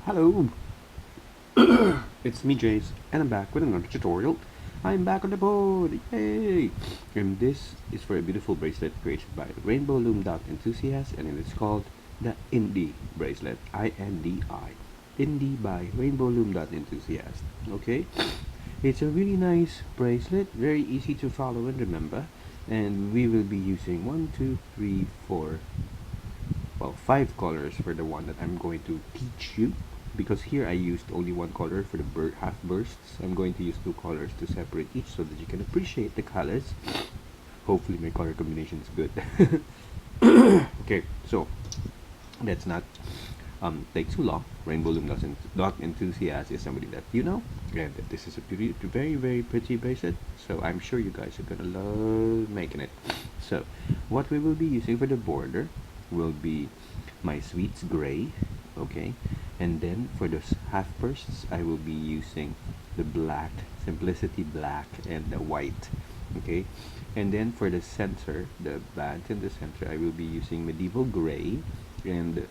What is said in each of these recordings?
Hello, it's me Jace, and I'm back with another tutorial. I'm back on the board, yay! And this is for a beautiful bracelet created by Rainbow Loom Enthusiast, and it is called the INDI bracelet, I-N-D-I. INDI by Rainbow Loom Enthusiast. Okay, it's a really nice bracelet, very easy to follow and remember, and we will be using 5 colors for the one that I'm going to teach you, because here I used only one color for the half bursts. I'm going to use 2 colors to separate each so that you can appreciate the colors. Hopefully my color combination is good. Okay, so let's not take too long. Rainbow Loom Dot Enthusiast is somebody that you know, and this is a very pretty bracelet, so I'm sure you guys are gonna love making it. So what we will be using for the border will be my sweets gray, okay, and then for the half bursts I will be using the black, simplicity black, and the white, okay, and then for the center, the band in the center, I will be using medieval gray and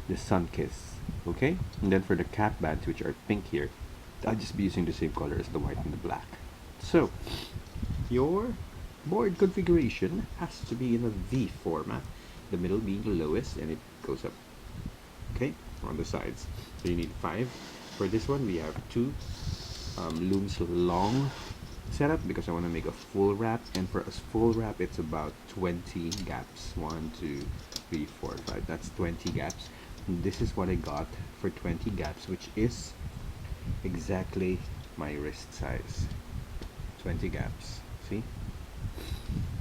the sun kiss, okay, and then for the cap bands, which are pink here, I'll just be using the same color as the white and the black. So your board configuration has to be in a V format, the middle being the lowest, and it goes up, okay, on the sides. So you need 5. For this one we have 2 looms long setup, because I want to make a full wrap, and for a full wrap it's about 20 gaps. 1 2 3 4 5, that's 20 gaps. And this is what I got for 20 gaps, which is exactly my wrist size. 20 gaps, see?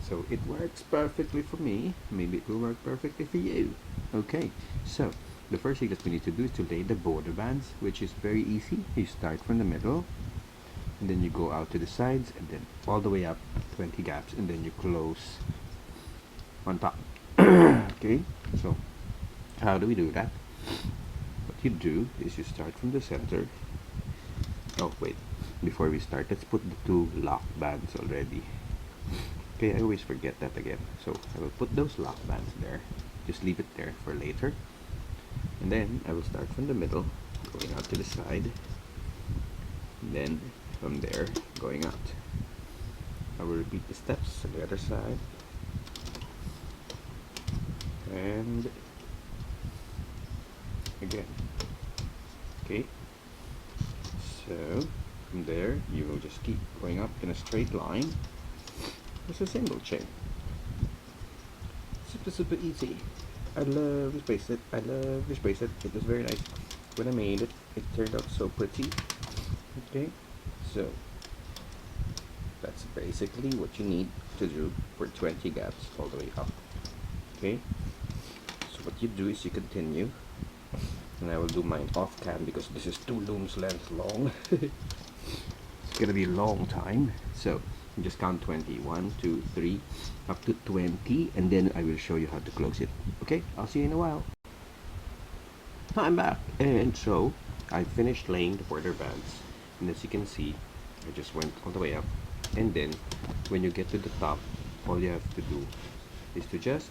So it works perfectly for me. Maybe it will work perfectly for you. Okay, so the first thing that we need to do is to lay the border bands, which is very easy. You start from the middle, and then you go out to the sides, and then all the way up 20 gaps, and then you close on top. Okay, so how do we do that? What you do is you start from the center. Oh wait, before we start, let's put the 2 lock bands already. Okay, I always forget that again. So I will put those lock bands there. Just leave it there for later. And then I will start from the middle, going out to the side. And then from there, going out. I will repeat the steps on the other side. And again. Okay. So from there, you will just keep going up in a straight line. It's a single chain. Super easy. I love this bracelet. I love this bracelet. It was very nice. When I made it, it turned out so pretty. Okay, so that's basically what you need to do for 20 gaps all the way up. Okay, so what you do is you continue, and I will do mine off cam because this is 2 looms length long. It's gonna be a long time, so just count 20. 1 2 3 up to 20, and then I will show you how to close it. Okay, I'll see you in a while. I'm back, and so I finished laying the border bands, and as you can see, I just went all the way up, and then when you get to the top, all you have to do is to just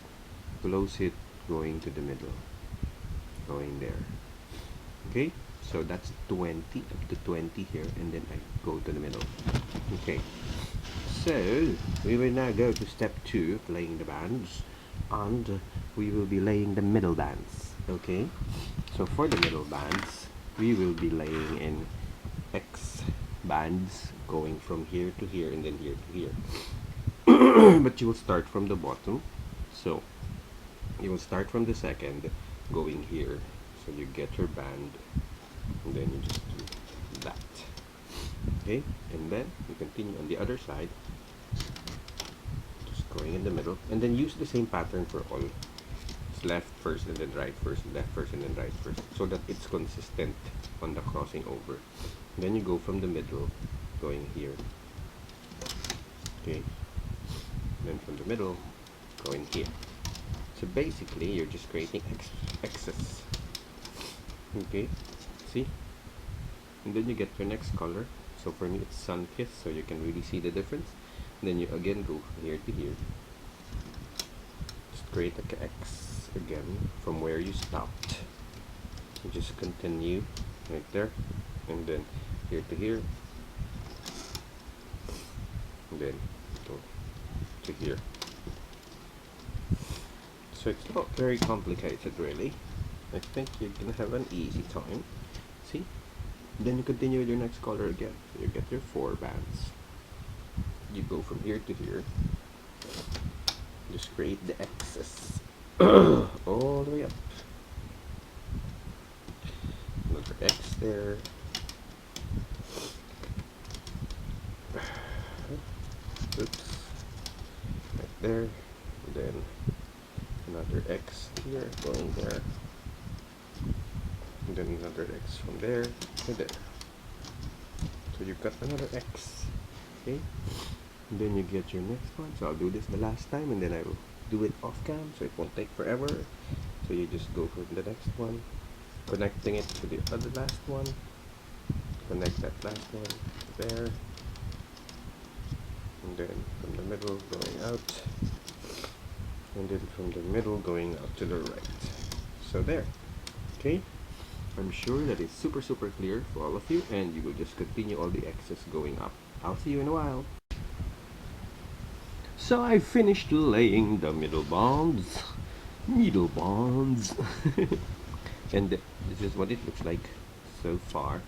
close it, going to the middle, going there. Okay, so that's 20, up to 20 here, and then I go to the middle. Okay, so we will now go to step 2 of laying the bands, and we will be laying the middle bands. Okay, so for the middle bands, we will be laying in X bands, going from here to here and then here to here. But you will start from the bottom, so you will start from the second, going here, so you get your band, and then you just do that. Okay, and then you continue on the other side, just going in the middle, and then use the same pattern for all. It's left first and then right first, left first and then right first, so that it's consistent on the crossing over. And then you go from the middle, going here. Okay, and then from the middle, going here. So basically, you're just creating excess. Okay, see? And then you get your next color. So for me, it's sun kiss, so you can really see the difference. And then you again go here to here. Just create an X again from where you stopped. You just continue right there, and then here to here, and then go to here. So it's not very complicated really. I think you're gonna have an easy time. See? Then you continue with your next color again. You get your 4 bands. You go from here to here. Just create the X's all the way up. Another X there. Oops. Right there. And then another X here going there. And then another X from there to there. So you've got another X. Okay? And then you get your next one. So I'll do this the last time and then I will do it off cam so it won't take forever. So you just go for the next one, connecting it to the other last one. Connect that last one there. And then from the middle going out. And then from the middle going out to the right. So there. Okay? I'm sure that it's super clear for all of you, and you will just continue all the X's going up. I'll see you in a while. So I finished laying the middle bonds. And this is what it looks like so far.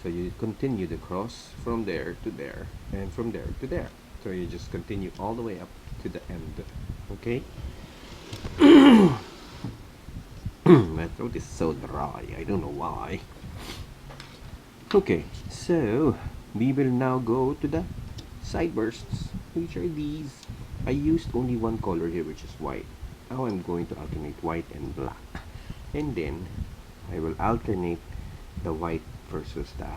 So you continue the cross from there to there, and from there to there. So you just continue all the way up to the end. Okay? My throat is so dry, I don't know why. Okay, so we will now go to the side bursts, which are these. I used only one color here, which is white. Now I'm going to alternate white and black. And then I will alternate the white versus the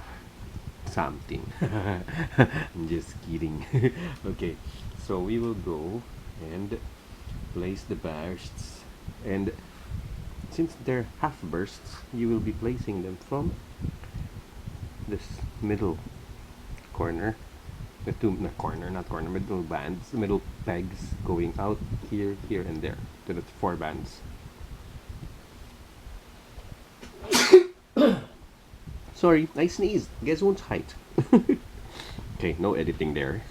something. I'm just kidding. Okay, so we will go and place the bursts, and since they're half bursts, you will be placing them from this middle corner, the two middle bands, middle pegs going out here, here, and there to the 4 bands. Sorry, I sneezed. Guess who's height? Okay, no editing there.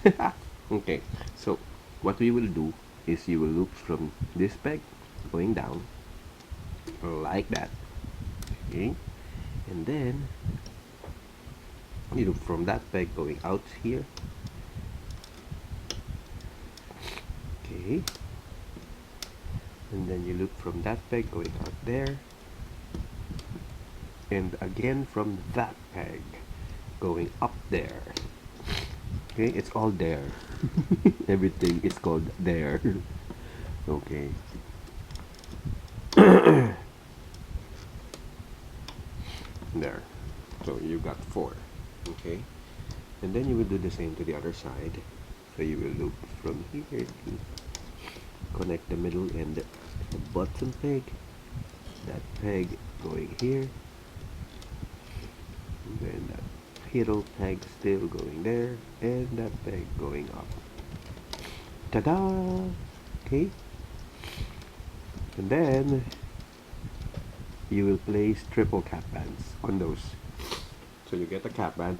Okay, so what we will do is you will loop from this peg going down like that. Okay, and then you loop from that peg going out here. Okay, and then you loop from that peg going out there, and again from that peg going up there. Okay, it's all there. Everything is called there. Okay. There. So you got 4. Okay, and then you will do the same to the other side. So you will loop from here to connect the middle and the bottom peg, that peg going here, and then that middle peg still going there, and that peg going up. Ta-da! Okay, and then you will place triple cap bands on those. So you get a cap band,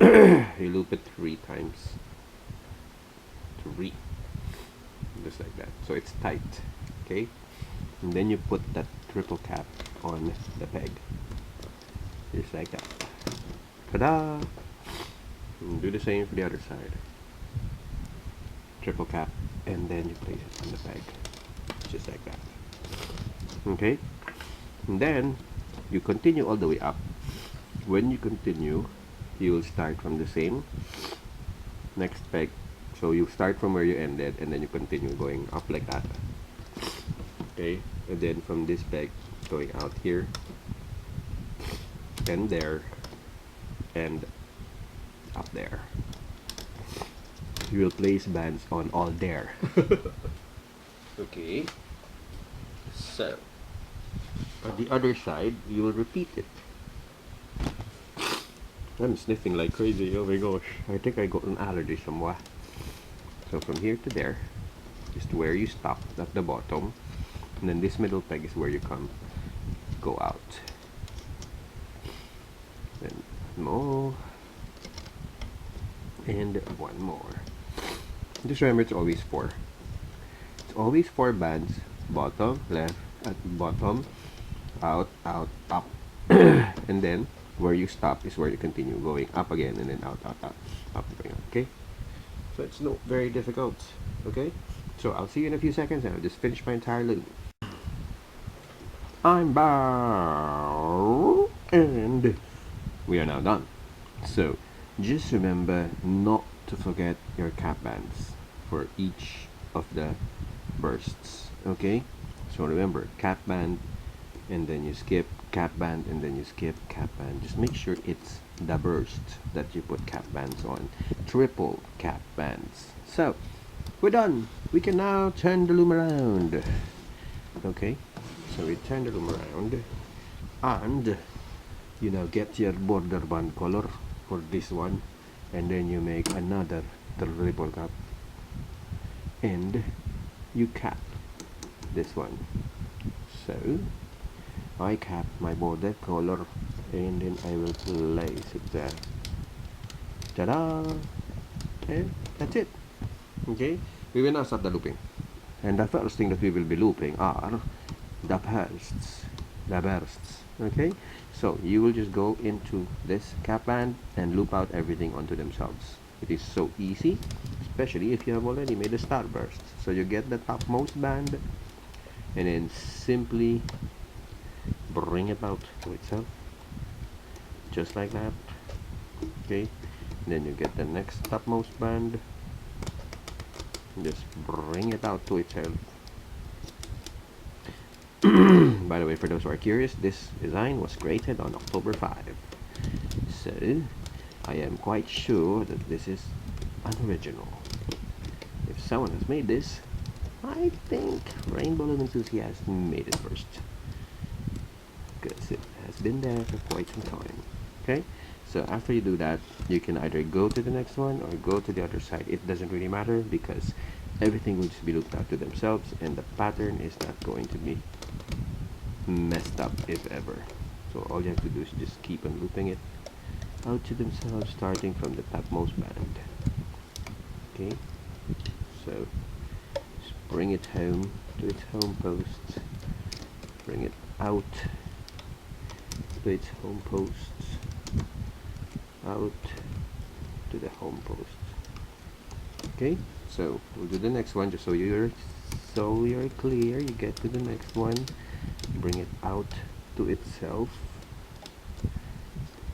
you loop it 3 times. 3. Just like that. So it's tight. Okay? And then you put that triple cap on the peg. Just like that. Ta-da! And do the same for the other side. Triple cap, and then you place it on the peg. Just like that. Okay? And then you continue all the way up. When you continue, you will start from the same next peg. So you start from where you ended, and then you continue going up like that. Okay, and then from this peg going out here and there and up there. You will place bands on all there. Okay, so on the other side you will repeat it. I'm sniffing like crazy. Oh my gosh, I think I got an allergy somewhere. So from here to there is to where you stop at the bottom, and then this middle peg is where you go out. Just remember, it's always four. It's always four bands. Bottom, left, at bottom, out, out, up. And then where you stop is where you continue going up again, and then out, out, out, up again. Okay, so it's not very difficult. Okay, so I'll see you in a few seconds, and I'll just finish my entire loop. I'm back, and we are now done. So just remember not to forget your cap bands for each of the bursts. Okay, so remember, cap band, and then you skip cap band, and then you skip cap band. Just make sure it's the burst that you put cap bands on. Triple cap bands. So we're done. We can now turn the loom around. Okay, so we turn the loom around, and you now get your border band color for this one, and then you make another triple cap, and you cap this one. So I cap my border color, and then I will place it there. Ta-da! And that's it. Okay, we will now start the looping, and the first thing that we will be looping are the bursts. Okay, so you will just go into this cap band and loop out everything onto themselves. It is so easy, especially if you have already made a starburst. So you get the topmost band, and then simply bring it out to itself, just like that. Okay, and then you get the next topmost band, just bring it out to itself. By the way, for those who are curious, this design was created on October 5. So I am quite sure that this is an original. If someone has made this, I think Rainbow Loom Enthusiast made it first, because it has been there for quite some time. Okay, so after you do that, you can either go to the next one or go to the other side. It doesn't really matter, because everything will just be looped out to themselves, and the pattern is not going to be messed up, if ever. So all you have to do is just keep on looping it out to themselves, starting from the topmost band. Okay, so just bring it home to its home post, bring it out to its home posts, out to the home post. Okay, so we'll do the next one, just so you're clear. You get to the next one, bring it out to itself,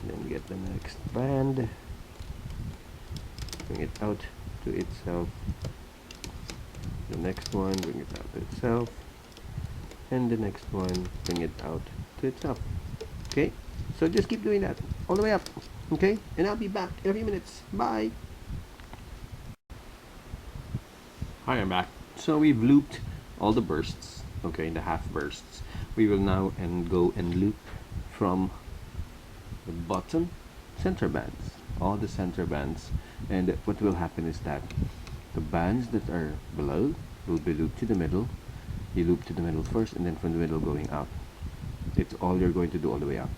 then get the next band, bring it out to itself, the next one, bring it out to itself, and the next one, bring it out to itself. Okay, so just keep doing that all the way up. Okay, and I'll be back in a few minutes. Bye. Hi, I'm back. So we've looped all the bursts, okay, the half bursts. We will now go and loop from the bottom center bands, all the center bands, and what will happen is that the bands that are below will be looped to the middle. You loop to the middle first, and then from the middle going up. It's all you're going to do all the way up.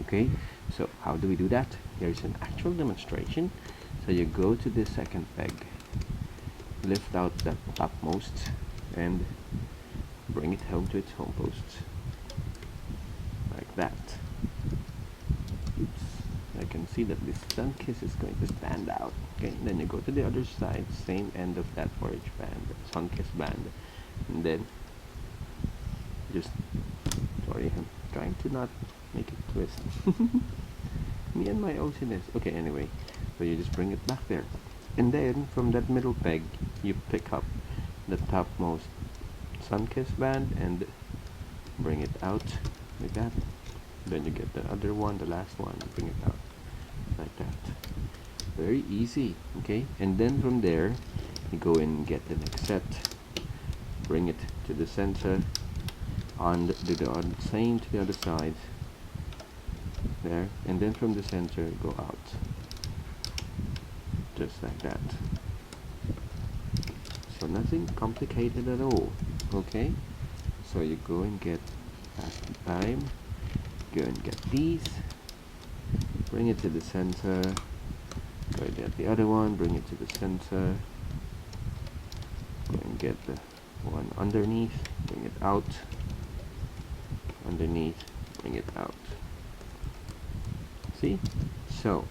Okay, so how do we do that? Here's an actual demonstration. So you go to the second peg, lift out the topmost, and bring it home to its home post, like that. Oops, I can see that this sun kiss is going to stand out. Okay, then you go to the other side, same end of that orange band, sun kiss band, and then just, sorry, I'm trying to not make it twist. Me and my OCDs. Okay, anyway, so you just bring it back there, and then from that middle peg you pick up the topmost sun kiss band and bring it out like that. Then you get the other one, the last one, bring it out like that. Very easy. Okay, and then from there you go and get the next set, bring it to the center, and do the same to the other side there, and then from the center go out, just like that. So nothing complicated at all. Okay, so you go and get half the time, go and get these, bring it to the center, go and get the other one, bring it to the center, get the one underneath, bring it out, underneath, bring it out. See? So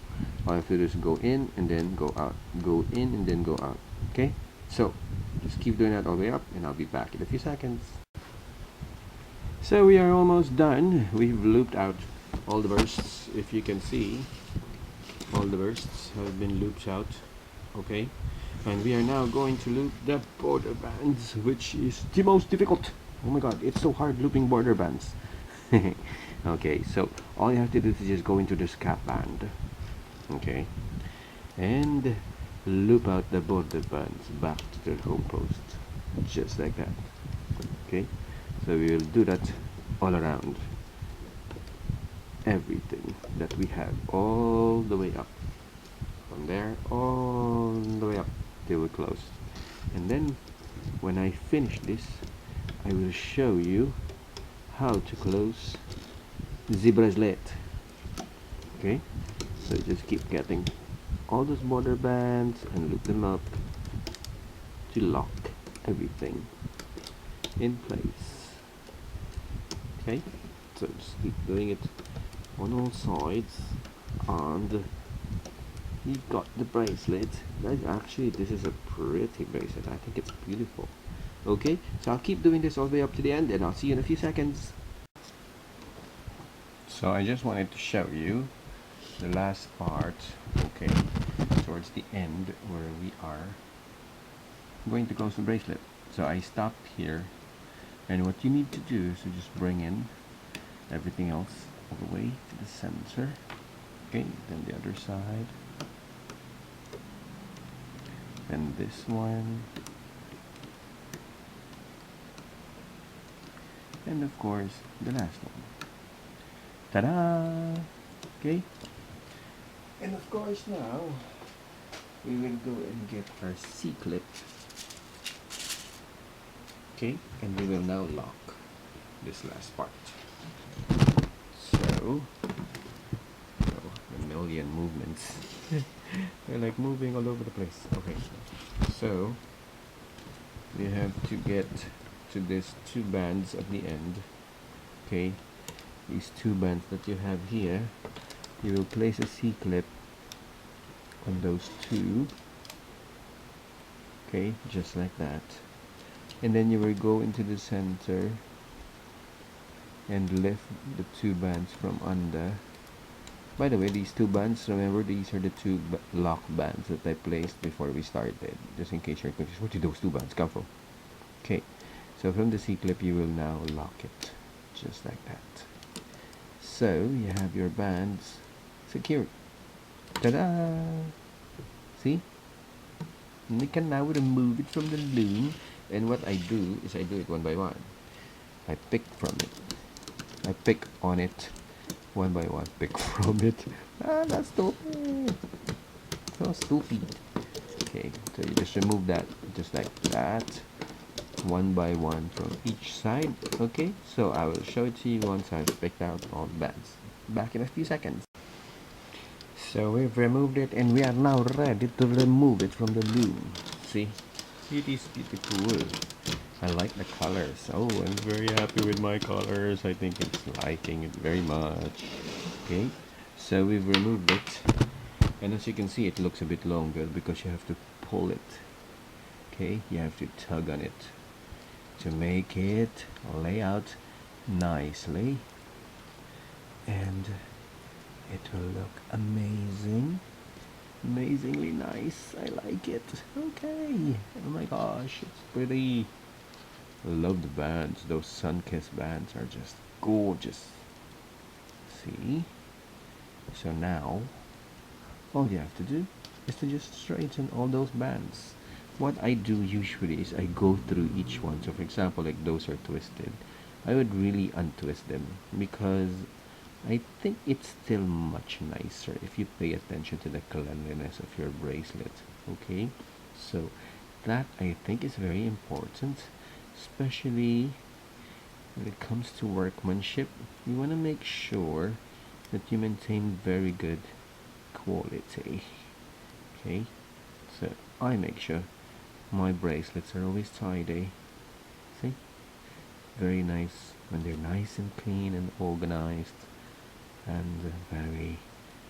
all I have to do is go in and then go out, go in and then go out. Okay, so just keep doing that all the way up, and I'll be back in a few seconds. So we are almost done. We've looped out all the bursts. If you can see, all the bursts have been looped out. Okay, and we are now going to loop the border bands, which is the most difficult. Oh my god, it's so hard looping border bands. Okay, so all you have to do is just go into this cap band, okay, and loop out the border bands back to the home post, just like that. Okay, so we will do that all around everything that we have, all the way up from there, all the way up till we close. And then when I finish this, I will show you how to close the bracelet. Okay, so just keep getting all those border bands and loop them up to lock everything in place. Okay, so just keep doing it on all sides, and you got the bracelet. Actually, this is a pretty bracelet. I think it's beautiful. Okay, so I'll keep doing this all the way up to the end, and I'll see you in a few seconds. So I just wanted to show you the last part, okay, towards the end where we are going to close the bracelet. So I stopped here, and what you need to do is to just bring in everything else all the way to the center. Okay, then the other side, then this one, and of course the last one. Ta-da! Okay, and of course now we will go and get our C-clip. Okay, and we will now lock this last part. So a million movements. They're like moving all over the place. Okay, so we have to get to these two bands at the end. Okay, these two bands that you have here, you will place a C-clip on those two. Okay, just like that, and then you will go into the center and lift the two bands from under. By the way, these two bands, remember, these are the two lock bands that I placed before we started, just in case you're confused. Where did those two bands come from? Okay, so from the C-clip you will now lock it, just like that. So you have your bands secured. Ta-da! See? And you can now remove it from the loom, and what I do is I do it one by one. I pick from it. I pick on it one by one. Pick from it. Ah, that's stupid. So stupid. Okay, so you just remove that just like that, one by one from each side. Okay, so I will show it to you once I've picked out all the bands. Back in a few seconds. So we've removed it, and we are now ready to remove it from the loom. See, it is beautiful. I like the colors. Oh, I'm very happy with my colors. I think it's liking it very much. Okay, so we've removed it, and as you can see, it looks a bit longer because you have to pull it. Okay, you have to tug on it to make it lay out nicely, and it will look amazingly nice. I like it. Okay, oh my gosh, it's pretty. I love the bands. Those sun-kissed bands are just gorgeous. See? So now all you have to do is to just straighten all those bands. What I do usually is I go through each one. So for example, like those are twisted, I would really untwist them, because I think it's still much nicer if you pay attention to the cleanliness of your bracelet. Okay, so that I think is very important, especially when it comes to workmanship. You want to make sure that you maintain very good quality. Okay, so I make sure My bracelets are always tidy. See? Very nice when they're nice and clean and organized and very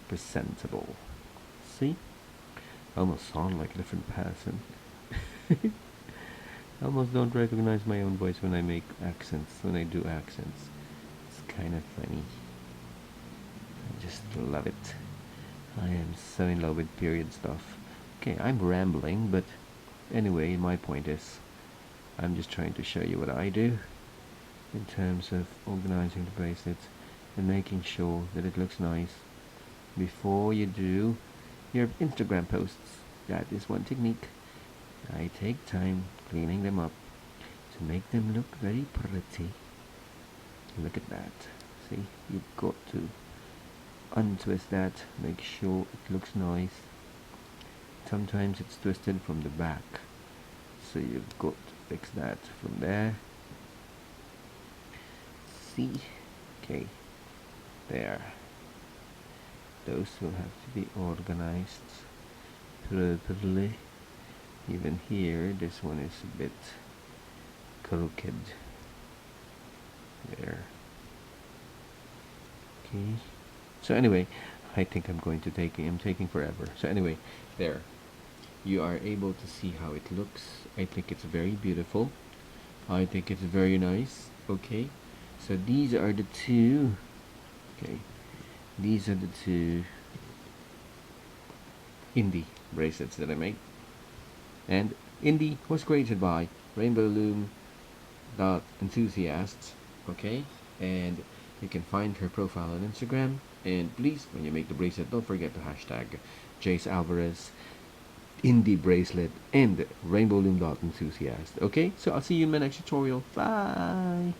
presentable. See? I almost sound like a different person. I almost don't recognize my own voice when I make accents, when I do accents. It's kind of funny. I just love it. I am so in love with period stuff. Okay, I'm rambling, but anyway, my point is, I'm just trying to show you what I do in terms of organizing the bracelets and making sure that it looks nice before you do your Instagram posts. That is one technique. I take time cleaning them up to make them look very pretty. Look at that. See, you've got to untwist that, make sure it looks nice. Sometimes it's twisted from the back, so you've got to fix that from there. See? Okay, there. Those will have to be organized properly. Even here, this one is a bit crooked. There. Okay. So anyway, I think I'm taking forever. So anyway, there. You are able to see how it looks. I think it's very beautiful. I think it's very nice. Okay. So these are the two. Okay. These are the two INDI bracelets that I made. And INDI was created by Rainbow Loom Enthusiasts. Okay. And you can find her profile on Instagram. And please, when you make the bracelet, don't forget to hashtag Jace Alvarez, INDI Bracelet, and Rainbow Loom Enthusiast. Okay, so I'll see you in my next tutorial. Bye!